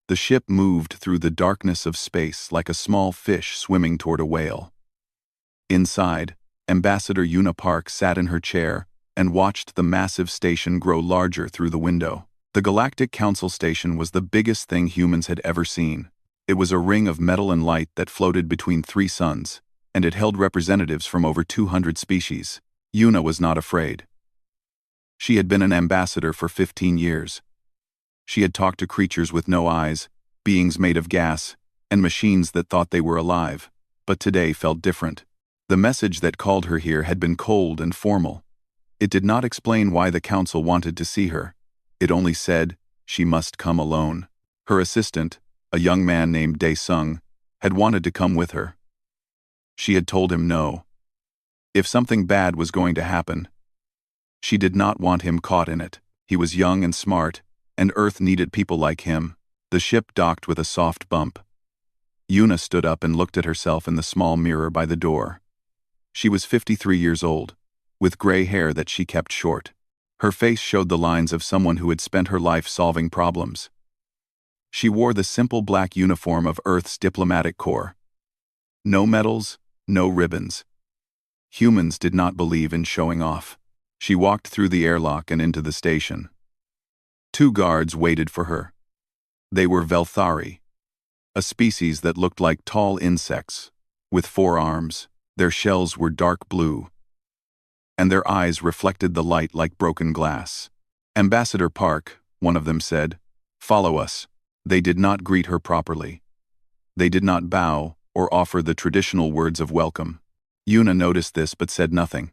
The ship moved through the darkness of space like a small fish swimming toward a whale. Inside, Ambassador Una Park sat in her chair and watched the massive station grow larger through the window. The Galactic Council Station was the biggest thing humans had ever seen. It was a ring of metal and light that floated between 3 suns, and it held representatives from over 200 species. Una was not afraid. She had been an ambassador for 15 years. She had talked to creatures with no eyes, beings made of gas, and machines that thought they were alive, but today felt different. The message that called her here had been cold and formal. It did not explain why the council wanted to see her. It only said she must come alone. Her assistant, a young man named Dae Sung, had wanted to come with her. She had told him no. If something bad was going to happen, she did not want him caught in it. He was young and smart, and Earth needed people like him. The ship docked with a soft bump. Una stood up and looked at herself in the small mirror by the door. She was 53 years old, with gray hair that she kept short. Her face showed the lines of someone who had spent her life solving problems. She wore the simple black uniform of Earth's diplomatic corps. No medals, no ribbons. Humans did not believe in showing off. She walked through the airlock and into the station. 2 guards waited for her. They were Velthari, a species that looked like tall insects, with 4 arms. Their shells were dark blue, and their eyes reflected the light like broken glass. Ambassador Park, one of them said, "Follow us." They did not greet her properly. They did not bow or offer the traditional words of welcome. Una noticed this but said nothing.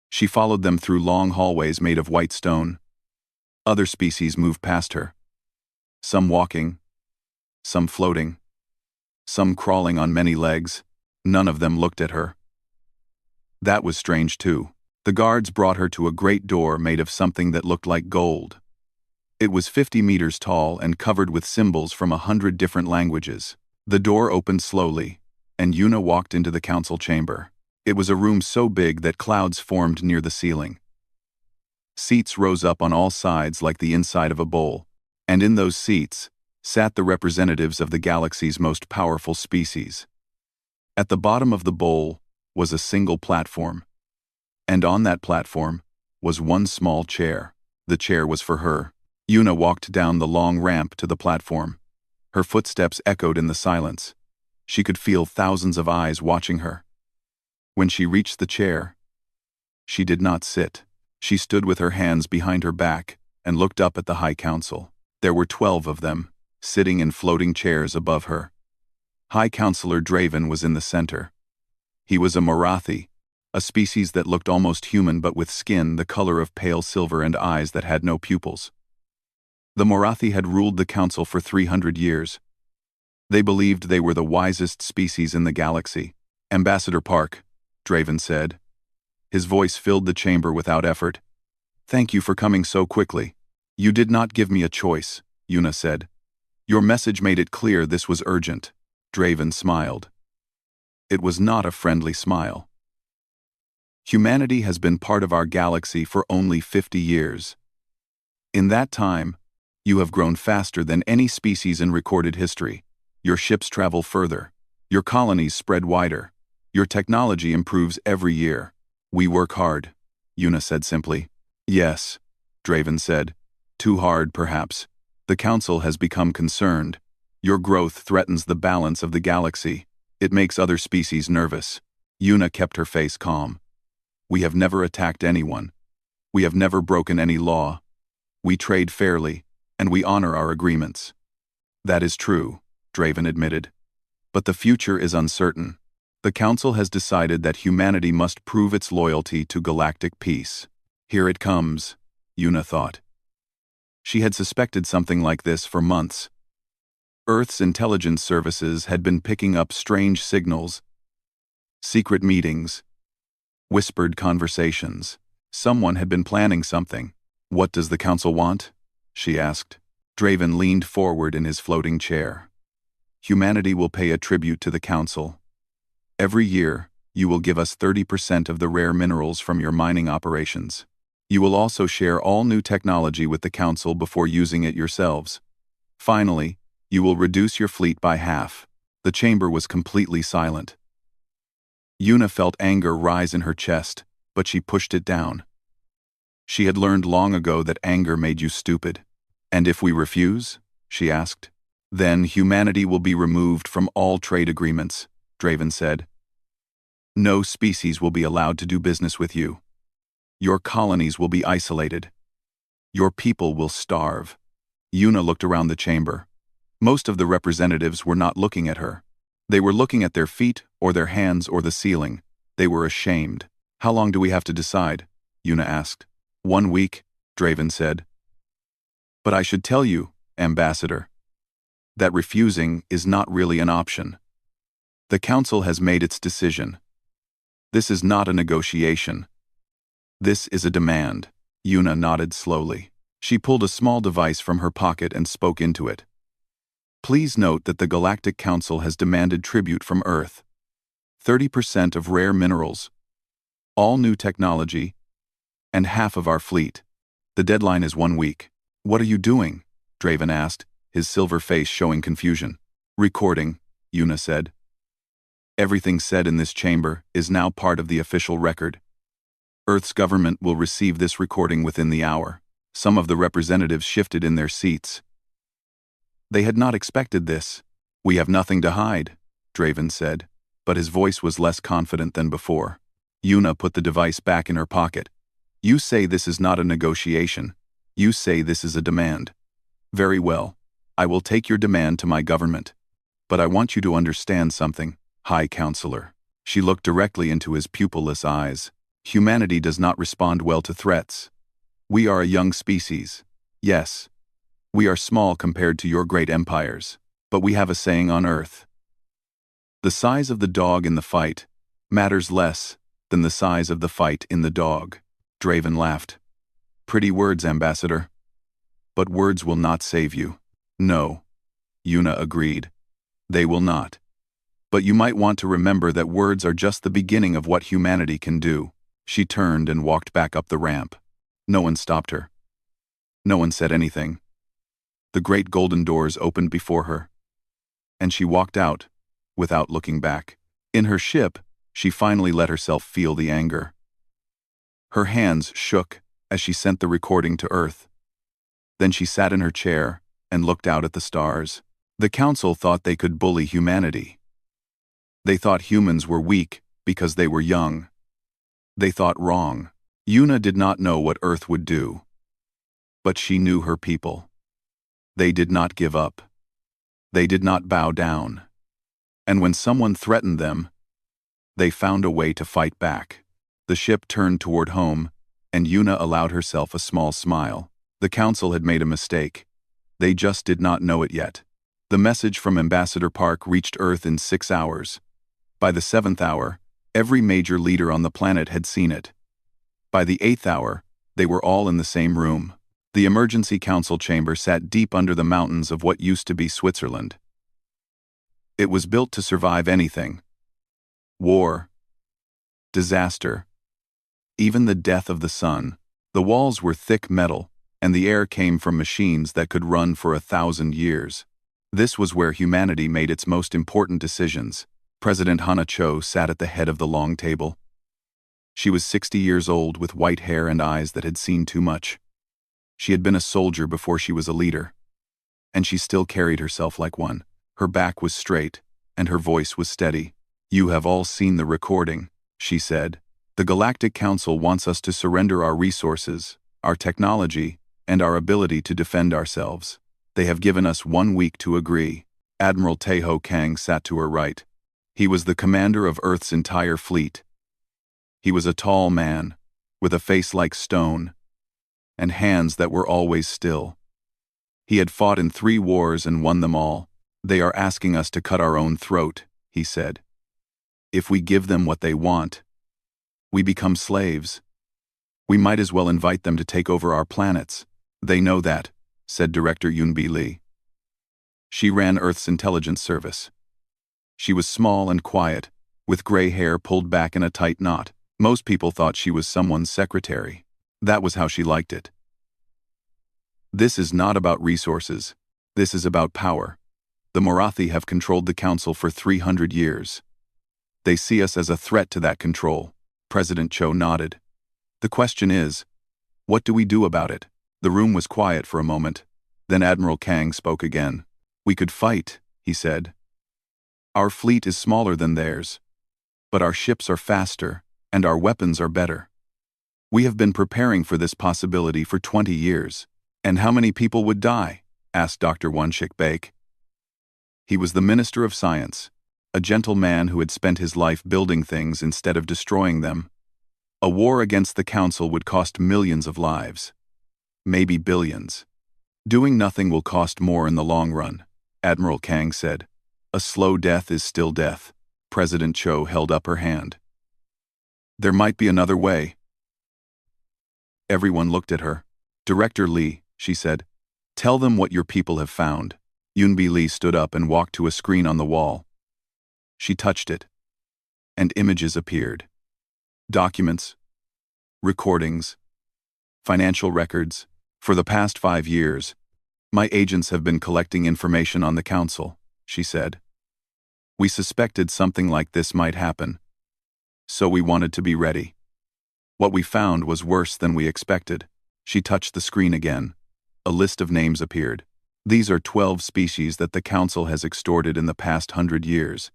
She followed them through long hallways made of white stone. Other species moved past her. Some walking, some floating, some crawling on many legs. None of them looked at her. That was strange too. The guards brought her to a great door made of something that looked like gold. It was 50 meters tall and covered with symbols from 100 different languages. The door opened slowly, and Una walked into the council chamber. It was a room so big that clouds formed near the ceiling. Seats rose up on all sides like the inside of a bowl, and in those seats sat the representatives of the galaxy's most powerful species. At the bottom of the bowl was a single platform, and on that platform was one small chair. The chair was for her. Una walked down the long ramp to the platform. Her footsteps echoed in the silence. She could feel thousands of eyes watching her. When she reached the chair, she did not sit. She stood with her hands behind her back and looked up at the High Council. There were 12 of them, sitting in floating chairs above her. High Counselor Draven was in the center. He was a Morathi, a species that looked almost human but with skin the color of pale silver and eyes that had no pupils. The Morathi had ruled the council for 300 years. They believed they were the wisest species in the galaxy. "Ambassador Park," Draven said. His voice filled the chamber without effort. "Thank you for coming so quickly." "You did not give me a choice," Una said. "Your message made it clear this was urgent." Draven smiled. It was not a friendly smile. "Humanity has been part of our galaxy for only 50 years. In that time, you have grown faster than any species in recorded history. Your ships travel further. Your colonies spread wider. Your technology improves every year. We work hard," Una said simply. "Yes," Draven said. "Too hard, perhaps. The Council has become concerned. Your growth threatens the balance of the galaxy. It makes other species nervous." Una kept her face calm. "We have never attacked anyone. We have never broken any law. We trade fairly, and we honor our agreements." "That is true," Draven admitted. "But the future is uncertain. The Council has decided that humanity must prove its loyalty to galactic peace." Here it comes, Una thought. She had suspected something like this for months. Earth's intelligence services had been picking up strange signals, secret meetings, whispered conversations. Someone had been planning something. "What does the Council want?" she asked. Draven leaned forward in his floating chair. "Humanity will pay a tribute to the Council. Every year, you will give us 30% of the rare minerals from your mining operations. You will also share all new technology with the Council before using it yourselves. Finally, You will reduce your fleet by half. The chamber was completely silent. Yuna felt anger rise in her chest, but she pushed it down. She had learned long ago that anger made you stupid. And if we refuse? She asked. Then humanity will be removed from all trade agreements, Draven said. No species will be allowed to do business with you. Your colonies will be isolated. Your people will starve. Yuna looked around the chamber. Most of the representatives were not looking at her. They were looking at their feet or their hands or the ceiling. They were ashamed. How long do we have to decide? Yuna asked. 1 week, Draven said. But I should tell you, Ambassador, that refusing is not really an option. The Council has made its decision. This is not a negotiation. This is a demand. Yuna nodded slowly. She pulled a small device from her pocket and spoke into it. Please note that the Galactic Council has demanded tribute from Earth. 30% of rare minerals, all new technology, and half of our fleet. The deadline is 1 week. What are you doing? Draven asked, his silver face showing confusion. Recording, Yuna said. Everything said in this chamber is now part of the official record. Earth's government will receive this recording within the hour. Some of the representatives shifted in their seats. They had not expected this. We have nothing to hide, Draven said, but his voice was less confident than before. Yuna put the device back in her pocket. You say this is not a negotiation. You say this is a demand. Very well. I will take your demand to my government. But I want you to understand something, High Counselor. She looked directly into his pupilless eyes. Humanity does not respond well to threats. We are a young species. Yes. We are small compared to your great empires. But we have a saying on Earth. The size of the dog in the fight matters less than the size of the fight in the dog. Draven laughed. Pretty words, Ambassador. But words will not save you. No. Yuna agreed. They will not. But you might want to remember that words are just the beginning of what humanity can do. She turned and walked back up the ramp. No one stopped her. No one said anything. The great golden doors opened before her. And she walked out, without looking back. In her ship, she finally let herself feel the anger. Her hands shook as she sent the recording to Earth. Then she sat in her chair and looked out at the stars. The Council thought they could bully humanity. They thought humans were weak because they were young. They thought wrong. Yuna did not know what Earth would do. But she knew her people. They did not give up. They did not bow down. And when someone threatened them, they found a way to fight back. The ship turned toward home, and Yuna allowed herself a small smile. The Council had made a mistake. They just did not know it yet. The message from Ambassador Park reached Earth in 6 hours. By the 7th hour, every major leader on the planet had seen it. By the 8th hour, they were all in the same room. The emergency council chamber sat deep under the mountains of what used to be Switzerland. It was built to survive anything. War. Disaster. Even the death of the sun. The walls were thick metal, and the air came from machines that could run for 1,000 years. This was where humanity made its most important decisions. President Hana Cho sat at the head of the long table. She was 60 years old with white hair and eyes that had seen too much. She had been a soldier before she was a leader. And she still carried herself like one. Her back was straight, and her voice was steady. You have all seen the recording, she said. The Galactic Council wants us to surrender our resources, our technology, and our ability to defend ourselves. They have given us 1 week to agree. Admiral Taeho Kang sat to her right. He was the commander of Earth's entire fleet. He was a tall man, with a face like stone, and hands that were always still. He had fought in 3 wars and won them all. They are asking us to cut our own throat, he said. If we give them what they want, we become slaves. We might as well invite them to take over our planets. They know that, said Director Yunbi Lee. She ran Earth's intelligence service. She was small and quiet, with gray hair pulled back in a tight knot. Most people thought she was someone's secretary. That was how she liked it. This is not about resources. This is about power. The Morathi have controlled the Council for 300 years. They see us as a threat to that control. President Cho nodded. The question is, what do we do about it? The room was quiet for a moment. Then Admiral Kang spoke again. We could fight, he said. Our fleet is smaller than theirs. But our ships are faster, and our weapons are better. We have been preparing for this possibility for 20 years. And how many people would die? Asked Dr. Wonshik Baek. He was the Minister of Science, a gentle man who had spent his life building things instead of destroying them. A war against the Council would cost millions of lives. Maybe billions. Doing nothing will cost more in the long run, Admiral Kang said. A slow death is still death. President Cho held up her hand. There might be another way. Everyone looked at her. Director Lee, she said, tell them what your people have found. Yunbi Lee stood up and walked to a screen on the wall. She touched it. And images appeared. Documents. Recordings. Financial records. For the past 5 years, my agents have been collecting information on the Council, she said. We suspected something like this might happen. So we wanted to be ready. What we found was worse than we expected. She touched the screen again. A list of names appeared. These are 12 species that the Council has extorted in the past 100 years.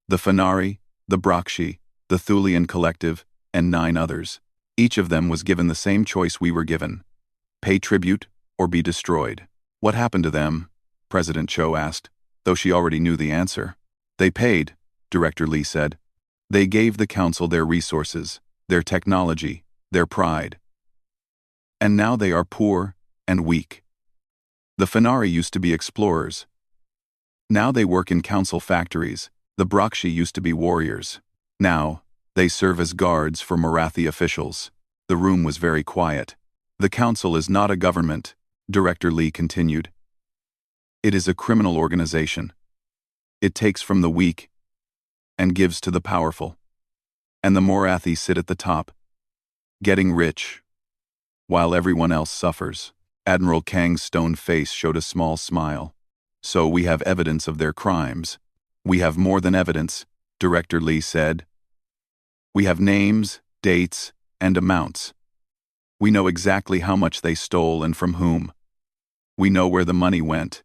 The Phanari, the Brakshi, the Thulian Collective, and 9 others. Each of them was given the same choice we were given. Pay tribute or be destroyed. What happened to them? President Cho asked, though she already knew the answer. They paid, Director Lee said. They gave the Council their resources, their technology, their pride. And now they are poor and weak. The Phanari used to be explorers. Now they work in Council factories. The Brakshi used to be warriors. Now, they serve as guards for Morathi officials. The room was very quiet. The Council is not a government, Director Lee continued. It is a criminal organization. It takes from the weak and gives to the powerful. And the Morathi sit at the top, getting rich, while everyone else suffers. Admiral Kang's stone face showed a small smile. So we have evidence of their crimes. We have more than evidence, Director Lee said. We have names, dates, and amounts. We know exactly how much they stole and from whom. We know where the money went.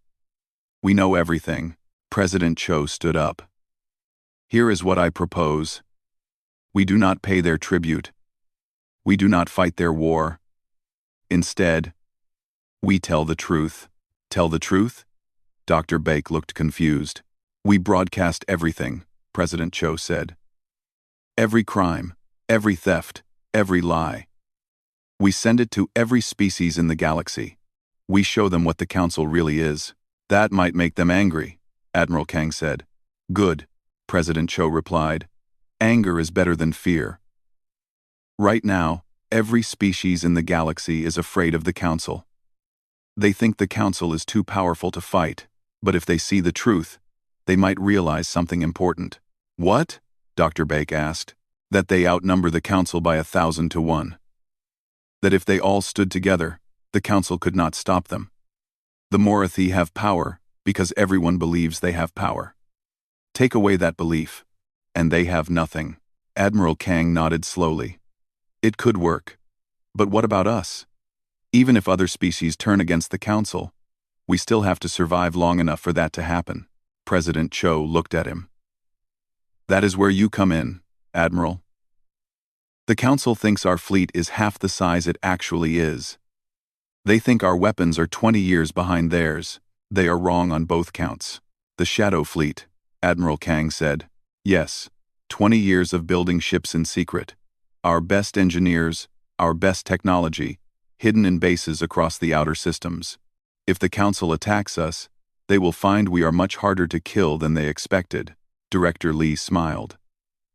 We know everything. President Cho stood up. Here is what I propose. We do not pay their tribute. We do not fight their war. Instead, we tell the truth. Tell the truth? Dr. Baek looked confused. We broadcast everything, President Cho said. Every crime, every theft, every lie. We send it to every species in the galaxy. We show them what the Council really is. That might make them angry, Admiral Kang said. Good, President Cho replied. Anger is better than fear. Right now, every species in the galaxy is afraid of the Council. They think the Council is too powerful to fight, but if they see the truth, they might realize something important. What? Dr. Baek asked. That they outnumber the Council by 1,000 to 1. That if they all stood together, the Council could not stop them. The Morathi have power because everyone believes they have power. Take away that belief, and they have nothing. Admiral Kang nodded slowly. It could work. But what about us? Even if other species turn against the Council, we still have to survive long enough for that to happen. President Cho looked at him. That is where you come in, Admiral. The Council thinks our fleet is half the size it actually is. They think our weapons are 20 years behind theirs. They are wrong on both counts. The Shadow Fleet, Admiral Kang said. Yes, 20 years of building ships in secret. Our best engineers, our best technology, hidden in bases across the outer systems. If the Council attacks us, they will find we are much harder to kill than they expected. Director Lee smiled.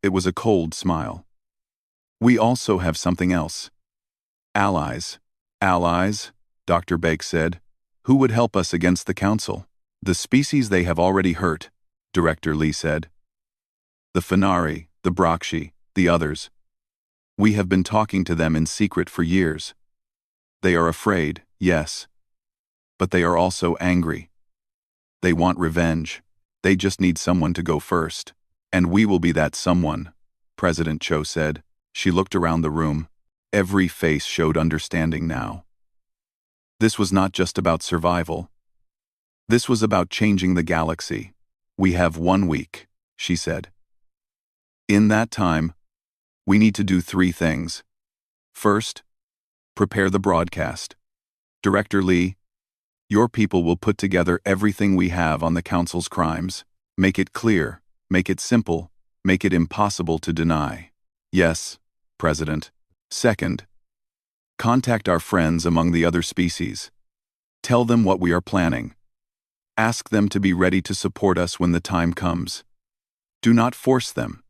It was a cold smile. We also have something else. Allies. Allies, Dr. Baek said. Who would help us against the Council? The species they have already hurt, Director Lee said. The Phanari, the Brakshi, the others. We have been talking to them in secret for years. They are afraid, yes. But they are also angry. They want revenge. They just need someone to go first. And we will be that someone, President Cho said. She looked around the room. Every face showed understanding now. This was not just about survival. This was about changing the galaxy. We have 1 week, she said. In that time, we need to do 3 things. First, prepare the broadcast. Director Lee, your people will put together everything we have on the Council's crimes. Make it clear, make it simple, make it impossible to deny. Yes, President. Second, contact our friends among the other species. Tell them what we are planning. Ask them to be ready to support us when the time comes. Do not force them.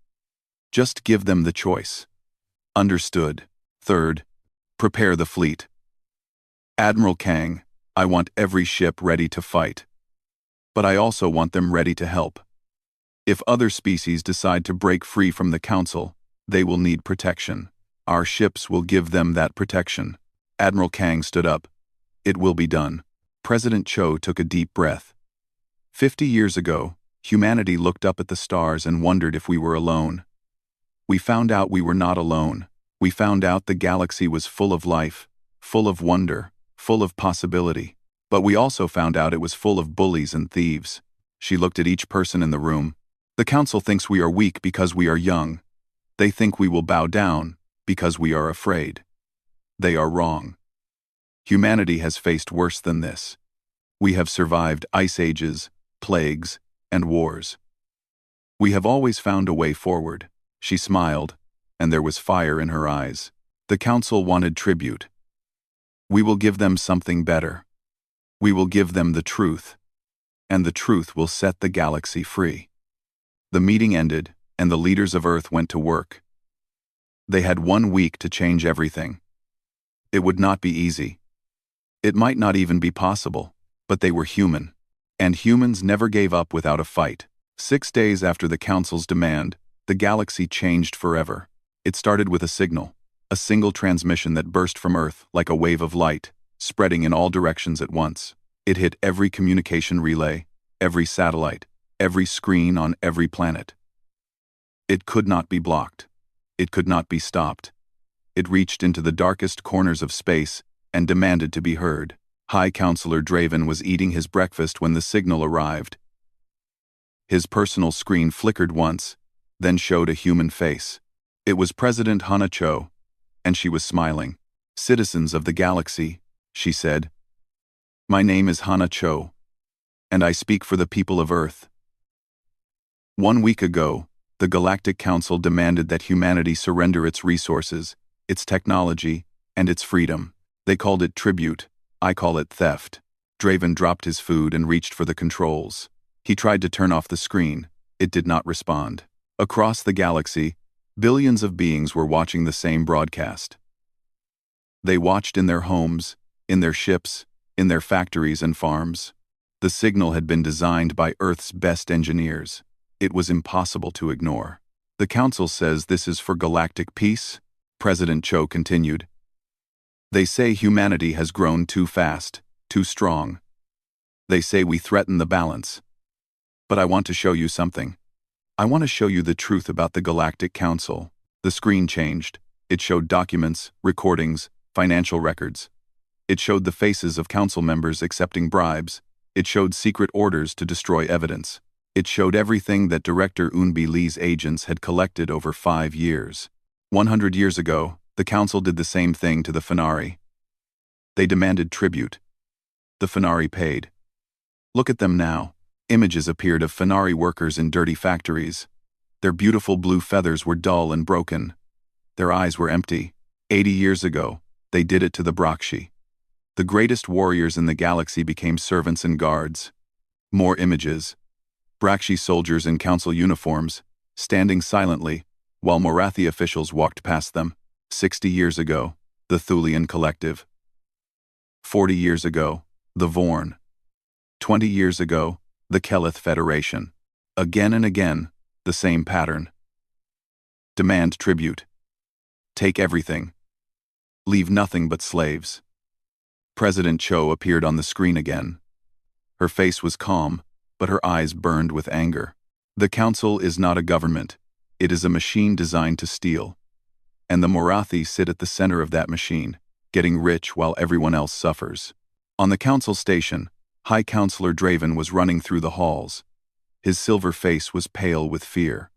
Just give them the choice. Understood. Third, prepare the fleet. Admiral Kang, I want every ship ready to fight. But I also want them ready to help. If other species decide to break free from the Council, they will need protection. Our ships will give them that protection. Admiral Kang stood up. It will be done. President Cho took a deep breath. 50 years ago, humanity looked up at the stars and wondered if we were alone. We found out we were not alone. We found out the galaxy was full of life, full of wonder, full of possibility. But we also found out it was full of bullies and thieves. She looked at each person in the room. The Council thinks we are weak because we are young. They think we will bow down because we are afraid. They are wrong. Humanity has faced worse than this. We have survived ice ages, plagues, and wars. We have always found a way forward. She smiled, and there was fire in her eyes. The Council wanted tribute. We will give them something better. We will give them the truth, and the truth will set the galaxy free. The meeting ended, and the leaders of Earth went to work. They had 1 week to change everything. It would not be easy. It might not even be possible, but they were human. And humans never gave up without a fight. 6 days after the Council's demand, the galaxy changed forever. It started with a signal, a single transmission that burst from Earth like a wave of light, spreading in all directions at once. It hit every communication relay, every satellite, every screen on every planet. It could not be blocked. It could not be stopped. It reached into the darkest corners of space and demanded to be heard. High Counselor Draven was eating his breakfast when the signal arrived. His personal screen flickered once, then showed a human face. It was President Hana Cho, and she was smiling. "Citizens of the galaxy," she said. "My name is Hana Cho, and I speak for the people of Earth." 1 week ago, the Galactic Council demanded that humanity surrender its resources, its technology, and its freedom. They called it tribute. I call it theft. Draven dropped his food and reached for the controls. He tried to turn off the screen. It did not respond. Across the galaxy, billions of beings were watching the same broadcast. They watched in their homes, in their ships, in their factories and farms. The signal had been designed by Earth's best engineers. It was impossible to ignore. "The Council says this is for galactic peace," President Cho continued. "They say humanity has grown too fast, too strong. They say we threaten the balance. But I want to show you something. I want to show you the truth about the Galactic Council." The screen changed. It showed documents, recordings, financial records. It showed the faces of council members accepting bribes. It showed secret orders to destroy evidence. It showed everything that Director Eunbi Lee's agents had collected over 5 years. 100 years ago, the Council did the same thing to the Fenari. They demanded tribute. The Fenari paid. Look at them now. Images appeared of Fenari workers in dirty factories. Their beautiful blue feathers were dull and broken. Their eyes were empty. 80 years ago, they did it to the Brakshi. The greatest warriors in the galaxy became servants and guards. More images. Brakshi soldiers in council uniforms, standing silently, while Morathi officials walked past them. 60 years ago, the Thulian Collective. 40 years ago, the Vorn. 20 years ago, the Kelith Federation. Again and again, the same pattern. Demand tribute. Take everything. Leave nothing but slaves. President Cho appeared on the screen again. Her face was calm, but her eyes burned with anger. The Council is not a government. It is a machine designed to steal. And the Morathi sit at the center of that machine, getting rich while everyone else suffers. On the Council station, High Counselor Draven was running through the halls. His silver face was pale with fear.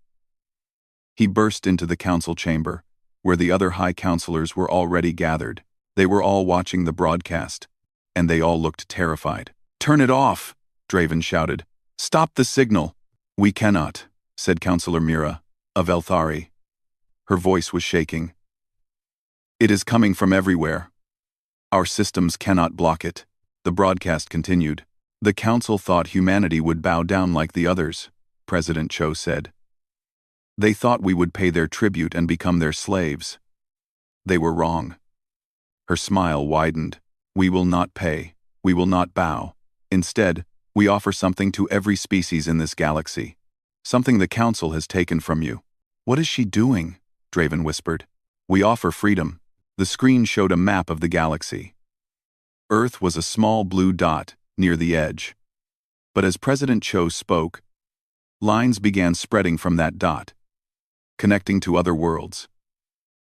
He burst into the Council chamber, where the other High Counselors were already gathered. They were all watching the broadcast, and they all looked terrified. "Turn it off!" Draven shouted. "Stop the signal!" "We cannot," said Counselor Mira, of Elthari. Her voice was shaking. "It is coming from everywhere. Our systems cannot block it." The broadcast continued. "The Council thought humanity would bow down like the others," President Cho said. "They thought we would pay their tribute and become their slaves. They were wrong." Her smile widened. "We will not pay. We will not bow. Instead, we offer something to every species in this galaxy. Something the Council has taken from you." "What is she doing?" Draven whispered. "We offer freedom." The screen showed a map of the galaxy. Earth was a small blue dot near the edge. But as President Cho spoke, lines began spreading from that dot, connecting to other worlds,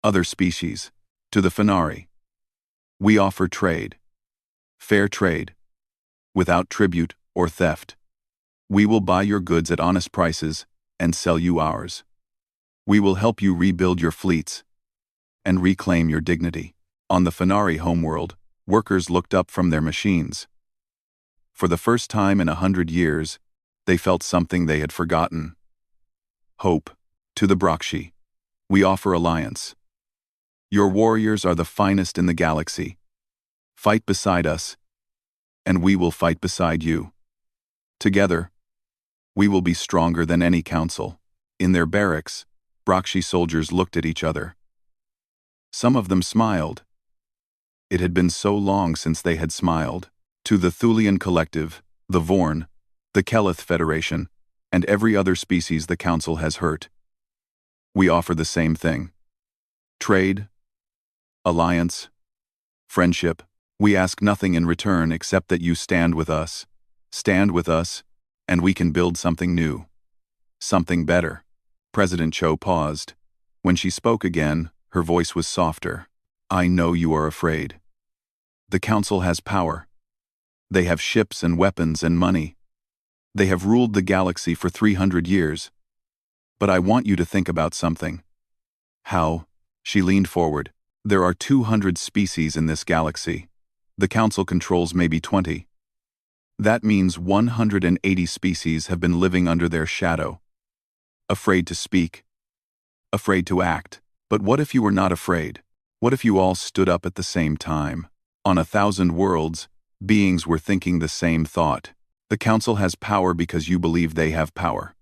other species, to the Fenari. "We offer trade. Fair trade. Without tribute or theft. We will buy your goods at honest prices and sell you ours. We will help you rebuild your fleets and reclaim your dignity." On the Fenari homeworld, workers looked up from their machines. For the first time in 100 years, they felt something they had forgotten. Hope. To the Brakshi, we offer alliance. Your warriors are the finest in the galaxy. Fight beside us, and we will fight beside you. Together, we will be stronger than any council. In their barracks, Brakshi soldiers looked at each other. Some of them smiled. It had been so long since they had smiled. To the Thulian Collective, the Vorn, the Kelith Federation, and every other species the Council has hurt, we offer the same thing. Trade, alliance, friendship. We ask nothing in return except that you stand with us, and we can build something new. Something better. President Cho paused. When she spoke again, her voice was softer. "I know you are afraid. The Council has power. They have ships and weapons and money. They have ruled the galaxy for 300 years. But I want you to think about something." "How?" She leaned forward. "There are 200 species in this galaxy. The Council controls maybe 20. That means 180 species have been living under their shadow. Afraid to speak. Afraid to act. But what if you were not afraid? What if you all stood up at the same time? On 1,000 worlds, beings were thinking the same thought. The Council has power because you believe they have power.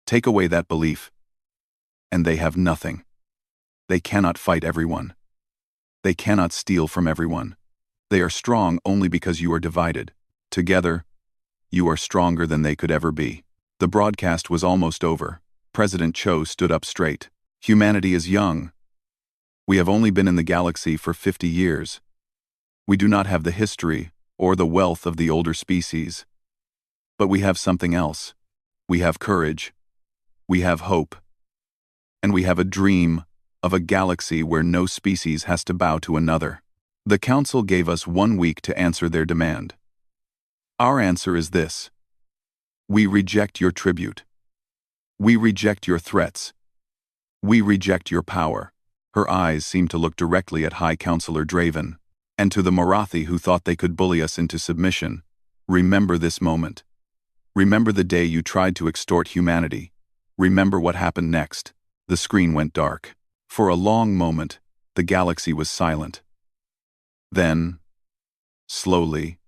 Take away that belief, and they have nothing. They cannot fight everyone. They cannot steal from everyone. They are strong only because you are divided. Together, you are stronger than they could ever be." The broadcast was almost over. President Cho stood up straight. "Humanity is young. We have only been in the galaxy for 50 years. We do not have the history or the wealth of the older species. But we have something else. We have courage. We have hope. And we have a dream of a galaxy where no species has to bow to another. The Council gave us 1 week to answer their demand. Our answer is this. We reject your tribute. We reject your threats. We reject your power." Her eyes seemed to look directly at High Counselor Draven. "And to the Morathi who thought they could bully us into submission, remember this moment. Remember the day you tried to extort humanity. Remember what happened next." The screen went dark. For a long moment, the galaxy was silent. Then, slowly,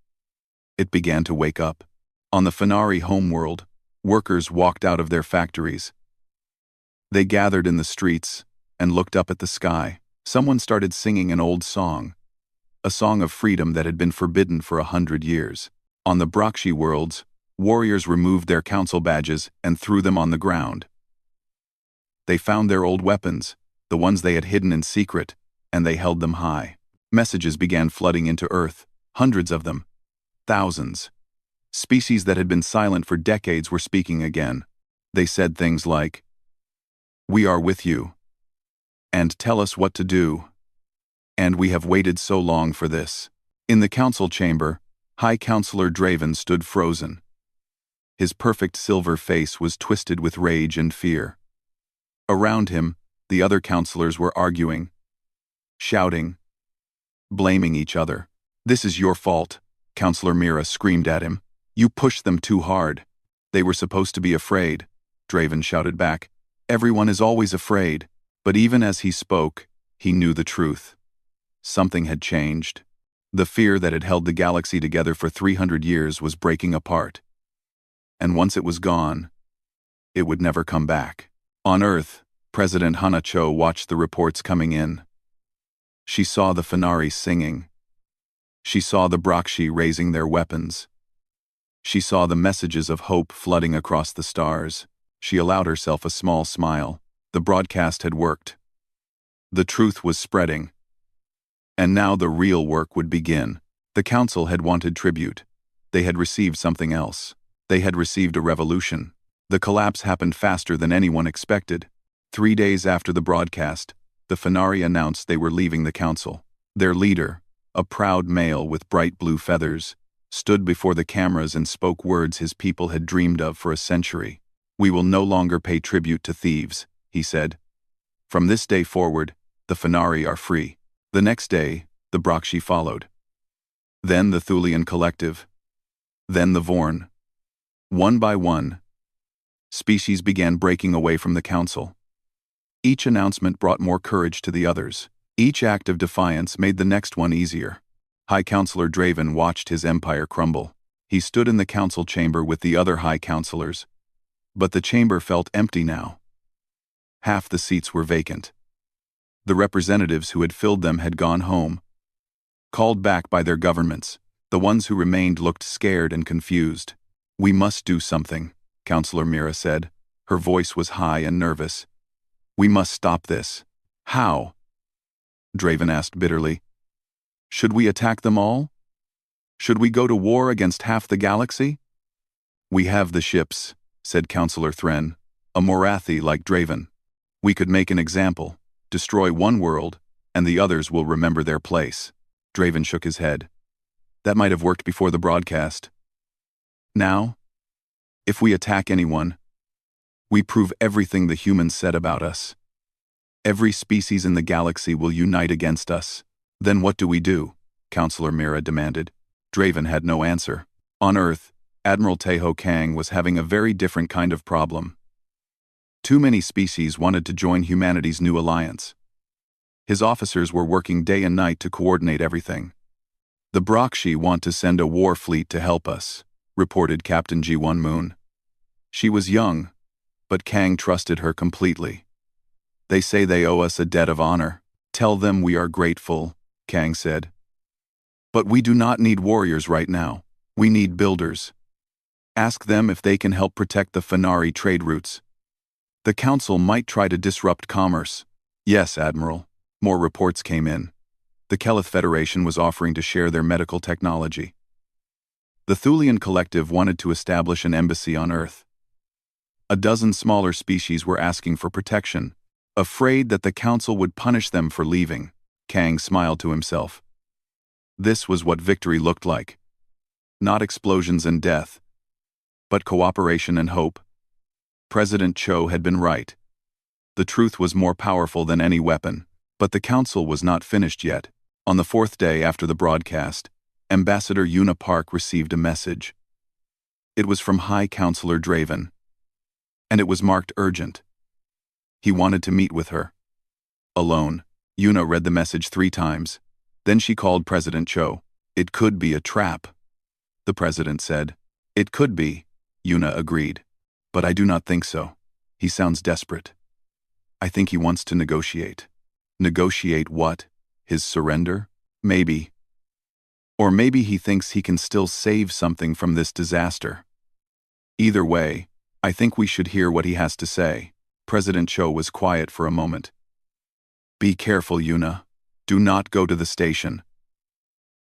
it began to wake up. On the Fenari homeworld, workers walked out of their factories. They gathered in the streets and looked up at the sky. Someone started singing an old song, a song of freedom that had been forbidden for 100 years. On the Brakshi worlds, warriors removed their council badges and threw them on the ground. They found their old weapons, the ones they had hidden in secret, and they held them high. Messages began flooding into Earth, hundreds of them, thousands. Species that had been silent for decades were speaking again. They said things like, "We are with you. And tell us what to do. And we have waited so long for this." In the council chamber, High Counselor Draven stood frozen. His perfect silver face was twisted with rage and fear. Around him, the other counselors were arguing, shouting, blaming each other. "This is your fault," Counselor Mira screamed at him. "You pushed them too hard." "They were supposed to be afraid," Draven shouted back. "Everyone is always afraid." But even as he spoke, he knew the truth. Something had changed. The fear that had held the galaxy together for 300 years was breaking apart. And once it was gone, it would never come back. On Earth, President Hanacho watched the reports coming in. She saw the Fenari singing. She saw the Brakshi raising their weapons. She saw the messages of hope flooding across the stars. She allowed herself a small smile. The broadcast had worked. The truth was spreading. And now the real work would begin. The council had wanted tribute. They had received something else. They had received a revolution. The collapse happened faster than anyone expected. 3 days after the broadcast, the Fenari announced they were leaving the council. Their leader, a proud male with bright blue feathers, stood before the cameras and spoke words his people had dreamed of for a century. "We will no longer pay tribute to thieves," he said. "From this day forward, the Fenari are free." The next day, the Brakshi followed. Then the Thulian Collective. Then the Vorn. One by one, species began breaking away from the council. Each announcement brought more courage to the others. Each act of defiance made the next one easier. High Counselor Draven watched his empire crumble. He stood in the council chamber with the other high counselors. But the chamber felt empty now. Half the seats were vacant. The representatives who had filled them had gone home, called back by their governments. The ones who remained looked scared and confused. "We must do something," Counselor Mira said. Her voice was high and nervous. "We must stop this." "How?" Draven asked bitterly. "Should we attack them all? Should we go to war against half the galaxy?" "We have the ships," said Counselor Thren, a Morathi like Draven. "We could make an example. Destroy one world, and the others will remember their place." Draven shook his head. "That might have worked before the broadcast. Now, if we attack anyone, we prove everything the humans said about us. Every species in the galaxy will unite against us. Then what do we do?" Counselor Mira demanded. Draven had no answer. On Earth, Admiral Teho Kang was having a very different kind of problem. Too many species wanted to join humanity's new alliance. His officers were working day and night to coordinate everything. "The Brakshi want to send a war fleet to help us," reported Captain G1 Moon. She was young, but Kang trusted her completely. "They say they owe us a debt of honor." "Tell them we are grateful," Kang said. "But we do not need warriors right now. We need builders. Ask them if they can help protect the Fenari trade routes. The council might try to disrupt commerce." "Yes, Admiral." More reports came in. The Kelith Federation was offering to share their medical technology. The Thulian Collective wanted to establish an embassy on Earth. A dozen smaller species were asking for protection, afraid that the council would punish them for leaving. Kang smiled to himself. This was what victory looked like. Not explosions and death, but cooperation and hope. President Cho had been right. The truth was more powerful than any weapon. But the council was not finished yet. On the 4th day after the broadcast, Ambassador Una Park received a message. It was from High Counselor Draven, and it was marked urgent. He wanted to meet with her. Alone, Una read the message 3 times. Then she called President Cho. "It could be a trap," the president said. "It could be," Una agreed. "But I do not think so. He sounds desperate. I think he wants to negotiate." Negotiate what? His surrender? Maybe. Or maybe he thinks he can still save something from this disaster. Either way, I think we should hear what he has to say. President Cho was quiet for a moment. "Be careful, Una. Do not go to the station.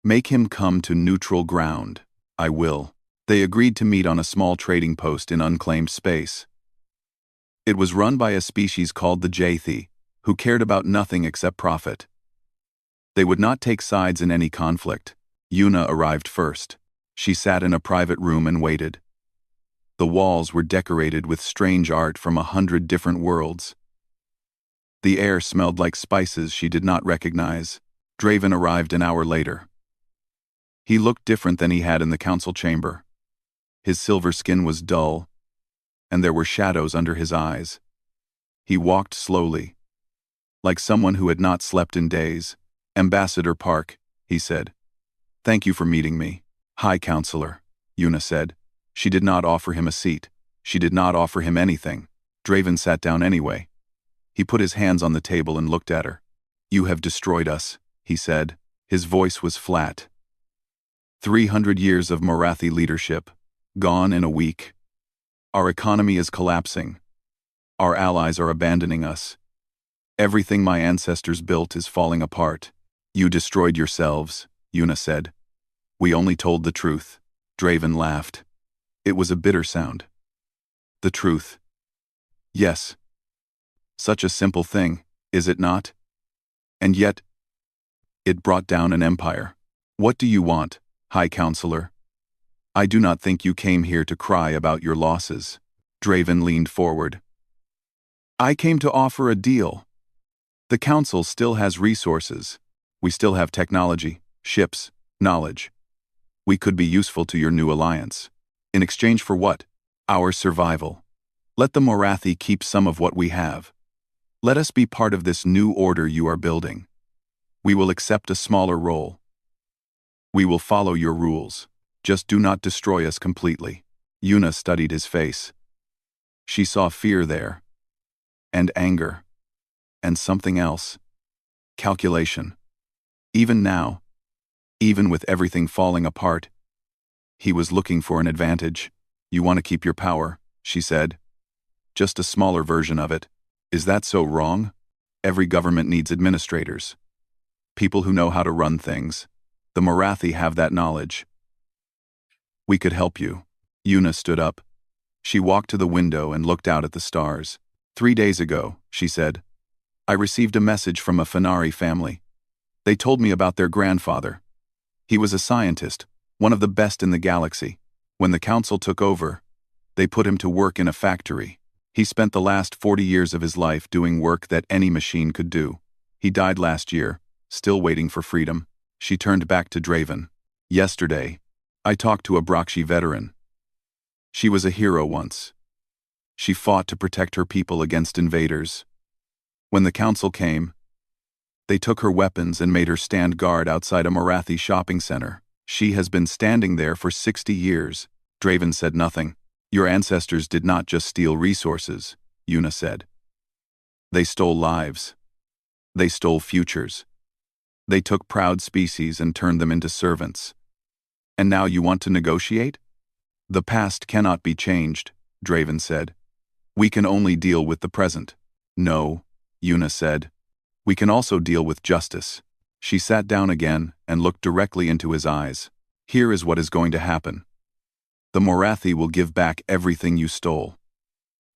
Make him come to neutral ground." "I will." They agreed to meet on a small trading post in unclaimed space. It was run by a species called the Jathi, who cared about nothing except profit. They would not take sides in any conflict. Yuna arrived first. She sat in a private room and waited. The walls were decorated with strange art from 100 different worlds. The air smelled like spices she did not recognize. Draven arrived an hour later. He looked different than he had in the council chamber. His silver skin was dull, and there were shadows under his eyes. He walked slowly, like someone who had not slept in days. "Ambassador Park," he said. "Thank you for meeting me." "High Counselor," Yuna said. She did not offer him a seat. She did not offer him anything. Draven sat down anyway. He put his hands on the table and looked at her. "You have destroyed us," he said. His voice was flat. 300 years of Morathi leadership, gone in a week. Our economy is collapsing. Our allies are abandoning us. Everything my ancestors built is falling apart. "You destroyed yourselves," Yuna said. "We only told the truth." Draven laughed. It was a bitter sound. "The truth. Yes. Such a simple thing, is it not? And yet, it brought down an empire. What do you want, High Counselor? I do not think you came here to cry about your losses." Draven leaned forward. "I came to offer a deal. The Council still has resources. We still have technology, ships, knowledge. We could be useful to your new alliance. In exchange for what? Our survival. Let the Morathi keep some of what we have. Let us be part of this new order you are building. We will accept a smaller role. We will follow your rules. Just do not destroy us completely." Yuna studied his face. She saw fear there, and anger, and something else. Calculation. Even now, even with everything falling apart, he was looking for an advantage. "You want to keep your power," she said. "Just a smaller version of it. Is that so wrong? Every government needs administrators. People who know how to run things. The Morathi have that knowledge. We could help you." Yuna stood up. She walked to the window and looked out at the stars. 3 days ago, she said, I received a message from a Fenari family. They told me about their grandfather. He was a scientist, one of the best in the galaxy. When the council took over, they put him to work in a factory. He spent the last 40 years of his life doing work that any machine could do. He died last year, still waiting for freedom. She turned back to Draven. "Yesterday, I talked to a Brakshi veteran. She was a hero once. She fought to protect her people against invaders. When the council came, they took her weapons and made her stand guard outside a Morathi shopping center. She has been standing there for 60 years. Draven said nothing. "Your ancestors did not just steal resources," Yuna said. "They stole lives. They stole futures. They took proud species and turned them into servants. And now you want to negotiate? The past cannot be changed," Draven said. "We can only deal with the present." "No," Yuna said. "We can also deal with justice." She sat down again and looked directly into his eyes. "Here is what is going to happen. The Morathi will give back everything you stole.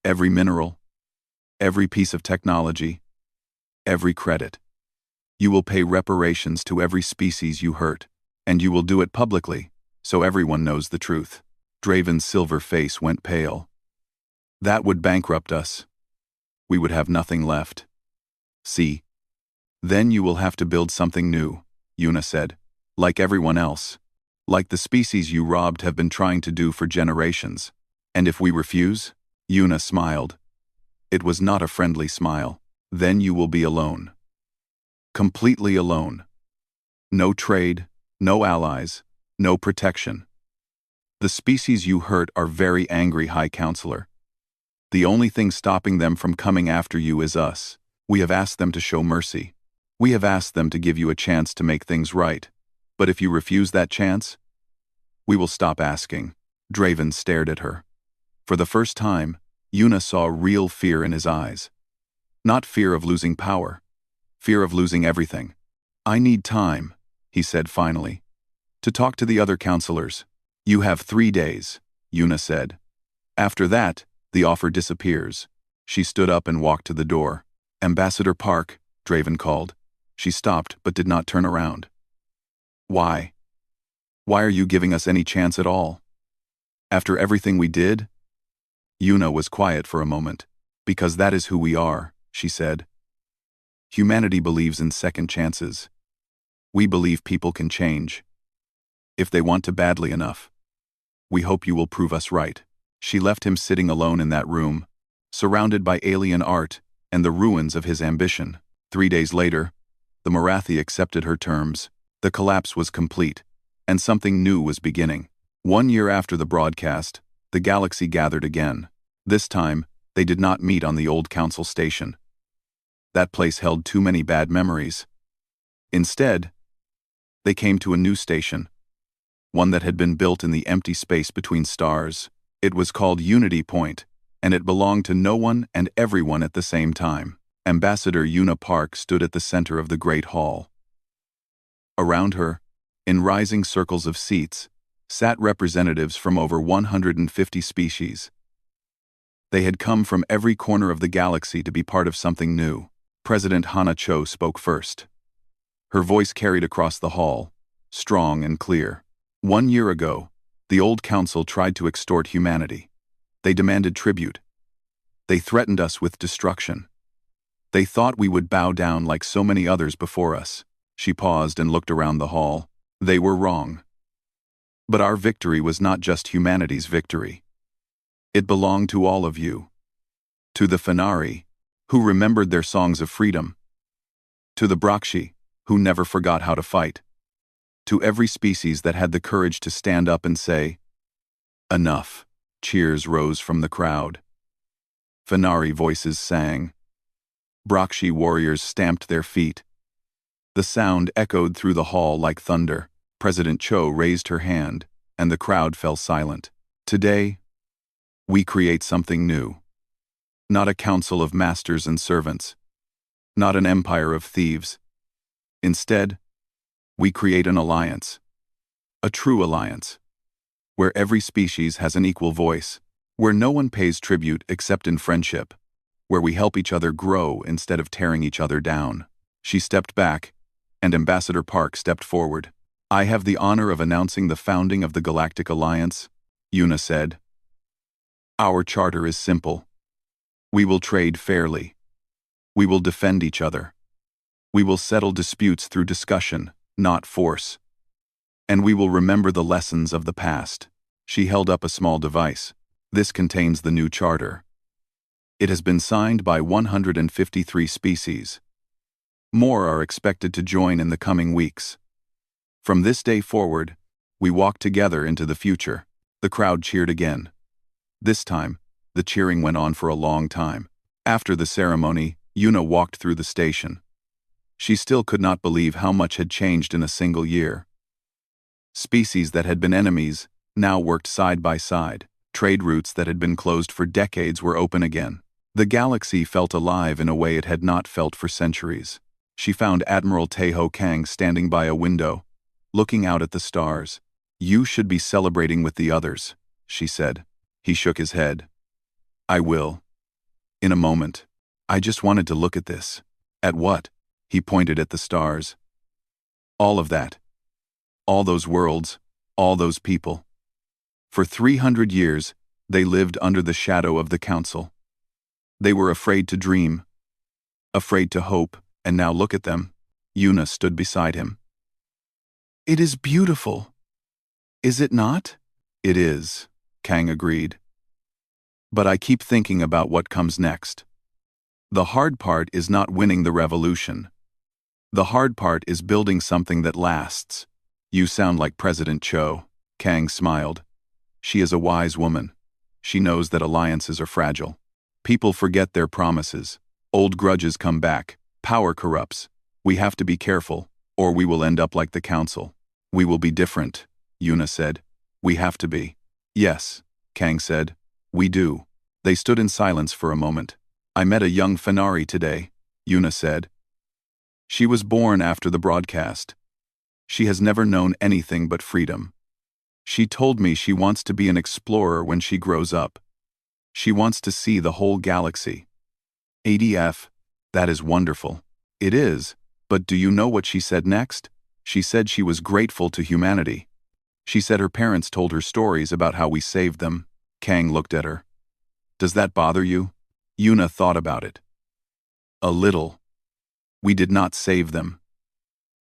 Every mineral, every piece of technology, every credit. You will pay reparations to every species you hurt, and you will do it publicly, so everyone knows the truth." Draven's silver face went pale. "That would bankrupt us. We would have nothing left." "See? Then you will have to build something new," Yuna said. "Like everyone else. Like the species you robbed have been trying to do for generations. And if we refuse?" Yuna smiled. It was not a friendly smile. "Then you will be alone. Completely alone. No trade, no allies, no protection. The species you hurt are very angry, High Counselor. The only thing stopping them from coming after you is us. We have asked them to show mercy. We have asked them to give you a chance to make things right. But if you refuse that chance, we will stop asking." Draven stared at her. For the first time, Yuna saw real fear in his eyes. Not fear of losing power. Fear of losing everything. "I need time," he said finally, "to talk to the other counselors. You have 3 days, Yuna said. After that, the offer disappears. She stood up and walked to the door. Ambassador Park, Draven called. She stopped but did not turn around. Why? Why are you giving us any chance at all? After everything we did? Yuna was quiet for a moment. Because that is who we are, she said. Humanity believes in second chances. We believe people can change. If they want to badly enough. We hope you will prove us right. She left him sitting alone in that room, surrounded by alien art and the ruins of his ambition. 3 days later, the Marathi accepted her terms. The collapse was complete, and something new was beginning. 1 year after the broadcast, the galaxy gathered again. This time, they did not meet on the old council station. That place held too many bad memories. Instead, they came to a new station, one that had been built in the empty space between stars. It was called Unity Point, and it belonged to no one and everyone at the same time. Ambassador Yuna Park stood at the center of the great hall. Around her, in rising circles of seats, sat representatives from over 150 species. They had come from every corner of the galaxy to be part of something new. President Hana Cho spoke first. Her voice carried across the hall, strong and clear. 1 year ago, the old council tried to extort humanity. They demanded tribute. They threatened us with destruction. They thought we would bow down like so many others before us. She paused and looked around the hall. They were wrong. But our victory was not just humanity's victory. It belonged to all of you. To the Fenari, who remembered their songs of freedom. To the Brakshi, who never forgot how to fight. To every species that had the courage to stand up and say, "Enough." Cheers rose from the crowd. Fenari voices sang. Brakshi warriors stamped their feet. The sound echoed through the hall like thunder. President Cho raised her hand, and the crowd fell silent. Today, we create something new. Not a council of masters and servants. Not an empire of thieves. Instead, we create an alliance. A true alliance. Where every species has an equal voice. Where no one pays tribute except in friendship. Where we help each other grow instead of tearing each other down. She stepped back, and Ambassador Park stepped forward. I have the honor of announcing the founding of the Galactic Alliance, Yuna said. Our charter is simple. We will trade fairly. We will defend each other. We will settle disputes through discussion, not force. And we will remember the lessons of the past. She held up a small device. This contains the new charter. It has been signed by 153 species. More are expected to join in the coming weeks. From this day forward, we walk together into the future. The crowd cheered again. This time, the cheering went on for a long time. After the ceremony, Yuna walked through the station. She still could not believe how much had changed in a single year. Species that had been enemies now worked side by side. Trade routes that had been closed for decades were open again. The galaxy felt alive in a way it had not felt for centuries. She found Admiral Taeho Kang standing by a window, looking out at the stars. You should be celebrating with the others, she said. He shook his head. I will. In a moment. I just wanted to look at this. At what? He pointed at the stars. All of that. All those worlds, all those people. For 300 years, they lived under the shadow of the council. They were afraid to dream, afraid to hope, and now look at them. Yuna stood beside him. It is beautiful. Is it not? It is, Kang agreed. But I keep thinking about what comes next. The hard part is not winning the revolution. The hard part is building something that lasts. You sound like President Cho, Kang smiled. She is a wise woman. She knows that alliances are fragile. People forget their promises. Old grudges come back. Power corrupts. We have to be careful, or we will end up like the council. We will be different, Yuna said. We have to be. Yes, Kang said. We do. They stood in silence for a moment. I met a young Fenari today, Yuna said. She was born after the broadcast. She has never known anything but freedom. She told me she wants to be an explorer when she grows up. She wants to see the whole galaxy. ADF, that is wonderful. It is, but do you know what she said next? She said she was grateful to humanity. She said her parents told her stories about how we saved them. Kang looked at her. Does that bother you? Yuna thought about it. A little. We did not save them.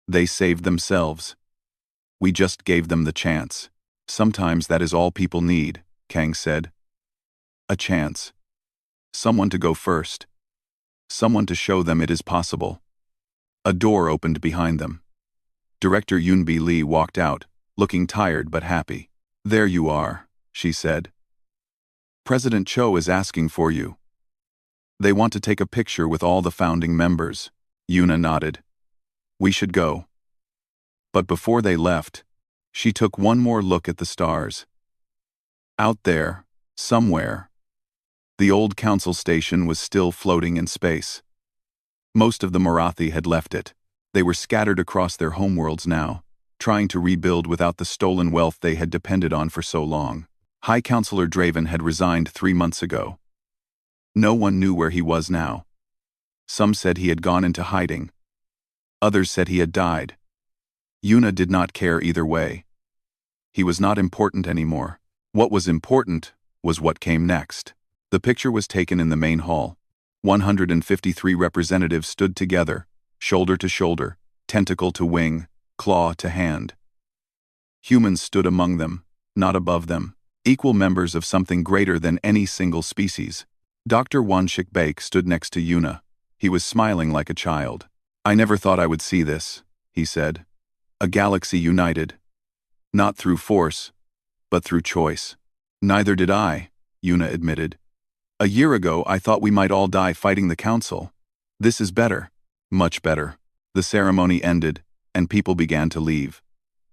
They saved themselves. We just gave them the chance. Sometimes that is all people need, Kang said. A chance. Someone to go first. Someone to show them it is possible. A door opened behind them. Director Yoonbi Lee walked out, looking tired but happy. There you are, she said. President Cho is asking for you. They want to take a picture with all the founding members. Yuna nodded. We should go. But before they left, she took one more look at the stars. Out there, somewhere, the old council station was still floating in space. Most of the Marathi had left it. They were scattered across their homeworlds now, trying to rebuild without the stolen wealth they had depended on for so long. High Counselor Draven had resigned 3 months ago. No one knew where he was now. Some said he had gone into hiding. Others said he had died. Yuna did not care either way. He was not important anymore. What was important was what came next. The picture was taken in the main hall. 153 representatives stood together, shoulder to shoulder, tentacle to wing, claw to hand. Humans stood among them, not above them, equal members of something greater than any single species. Dr. Wanshik Baek stood next to Yuna. He was smiling like a child. I never thought I would see this, he said. A galaxy united. Not through force, but through choice. Neither did I, Yuna admitted. A year ago I thought we might all die fighting the council. This is better, much better. The ceremony ended, and people began to leave.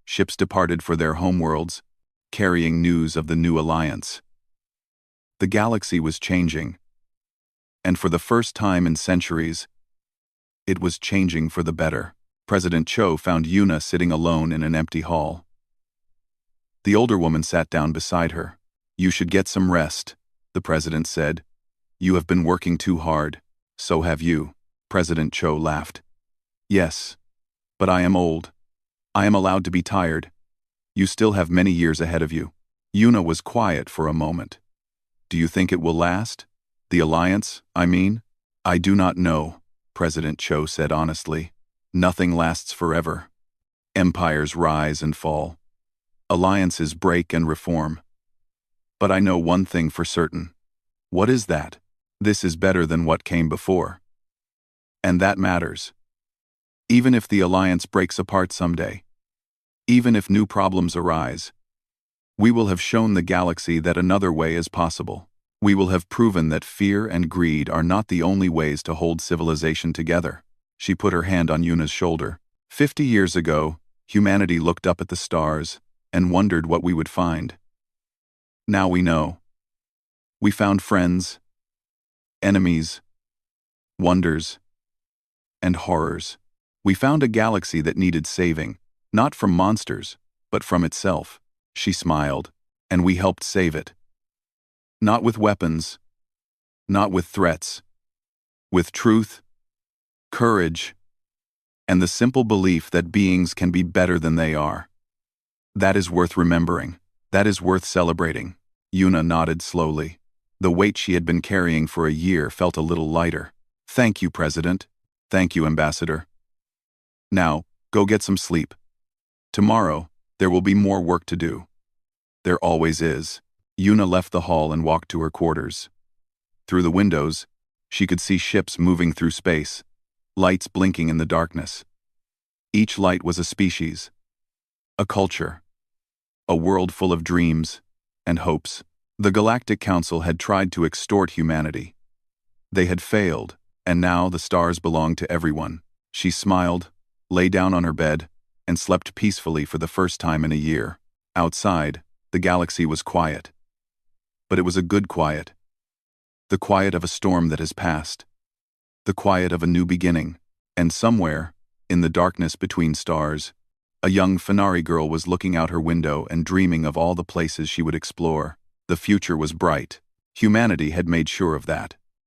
Ships departed for their homeworlds, carrying news of the new alliance. The galaxy was changing. And for the first time in centuries, it was changing for the better. President Cho found Yuna sitting alone in an empty hall. The older woman sat down beside her. You should get some rest, the president said. You have been working too hard. So have you. President Cho laughed. Yes, but I am old. I am allowed to be tired. You still have many years ahead of you. Yuna was quiet for a moment. Do you think it will last? The alliance, I mean? I do not know, President Cho said honestly. Nothing lasts forever. Empires rise and fall. Alliances break and reform. But I know one thing for certain. What is that? This is better than what came before. And that matters. Even if the alliance breaks apart someday, even if new problems arise, we will have shown the galaxy that another way is possible. We will have proven that fear and greed are not the only ways to hold civilization together. She put her hand on Yuna's shoulder. 50 years ago, humanity looked up at the stars and wondered what we would find. Now we know. We found friends, enemies, wonders, and horrors. We found a galaxy that needed saving, not from monsters, but from itself. She smiled, and we helped save it. Not with weapons, not with threats, with truth, courage, and the simple belief that beings can be better than they are. That is worth remembering. That is worth celebrating. Yuna nodded slowly. The weight she had been carrying for a year felt a little lighter. Thank you, President. Thank you, Ambassador. Now, go get some sleep. Tomorrow, there will be more work to do. There always is. Yuna left the hall and walked to her quarters. Through the windows, she could see ships moving through space, lights blinking in the darkness. Each light was a species, a culture, a world full of dreams and hopes. The Galactic Council had tried to extort humanity. They had failed, and now the stars belonged to everyone. She smiled, lay down on her bed, and slept peacefully for the first time in a year. Outside, the galaxy was quiet. But it was a good quiet. The quiet of a storm that has passed. The quiet of a new beginning. And somewhere, in the darkness between stars, A young Fenari girl was looking out her window and dreaming of all the places she would explore. The future was bright. Humanity had made sure of that.